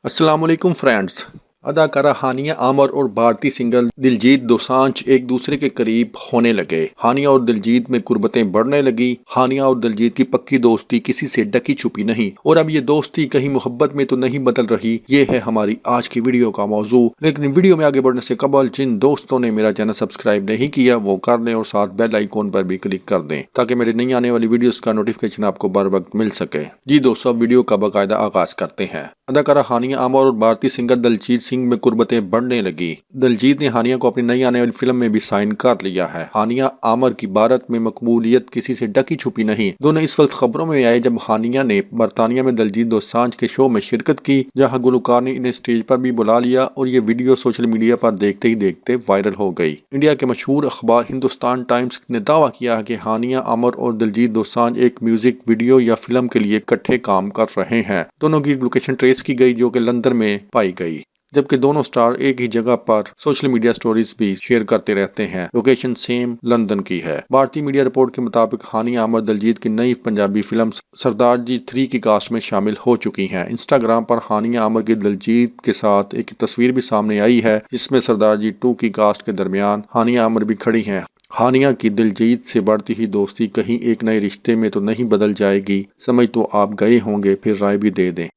अस्सलाम वालेकुम फ्रेंड्स। अदाकारा हानिया आमर और भारतीय सिंगर दिलजीत दोसांझ एक दूसरे के करीब होने लगे। हानिया और दिलजीत में कुर्बतें बढ़ने लगी। हानिया और दिलजीत की पक्की दोस्ती किसी से ढकी छुपी नहीं और अब ये दोस्ती कहीं मोहब्बत में तो नहीं बदल रही। ये है हमारी आज की वीडियो का मौजू। लेकिन वीडियो में आगे बढ़ने से कबल जिन दोस्तों ने मेरा चैनल सब्सक्राइब नहीं किया वो कर लें और साथ बेल आइकॉन पर भी क्लिक कर दें ताकि मेरी नई आने वाली वीडियोस का नोटिफिकेशन आपको बर वक्त मिल सके। जी दोस्तों, वीडियो का बाकायदा आगाज करते हैं। अदाकारा हानिया आमर और भारतीय सिंगर दिलजीत सिंह में कुर्बतें बढ़ने लगी। दिलजीत ने हानिया को अपनी नई आने वाली फिल्म में भी साइन कर लिया है। हानिया आमर की भारत में मकबूलियत किसी से ढकी छुपी नहीं। दोनों इस वक्त खबरों में आए जब हानिया ने बरतानिया में दिलजीत दोसांझ के शो में शिरकत की, जहां गुलकार ने इन्हें स्टेज पर भी बुला लिया और ये वीडियो सोशल मीडिया पर देखते ही देखते वायरल हो गई। इंडिया के मशहूर अखबार हिंदुस्तान टाइम्स ने दावा किया है कि हानिया आमर और दिलजीत दोसांझ एक म्यूजिक वीडियो या फिल्म के लिए इकट्ठे काम कर रहे हैं। दोनों की लोकेशन ट्रेस की गई जो कि लंदन में पाई गई, जबकि दोनों स्टार एक ही जगह पर सोशल मीडिया स्टोरीज भी शेयर करते रहते हैं। लोकेशन सेम लंदन की है। भारतीय मीडिया रिपोर्ट के मुताबिक हानिया आमर दिलजीत की नई पंजाबी फिल्म सरदार जी 3 की कास्ट में शामिल हो चुकी हैं। इंस्टाग्राम पर हानिया आमर की दिलजीत के साथ एक तस्वीर भी सामने आई है जिसमें सरदार जी 2 की कास्ट के दरमियान हानिया आमर भी खड़ी हैं। हानिया की दिलजीत से बढ़ती ही दोस्ती कहीं एक नए रिश्ते में तो नहीं बदल जाएगी? समझ तो आप गए होंगे, फिर राय भी दे दें।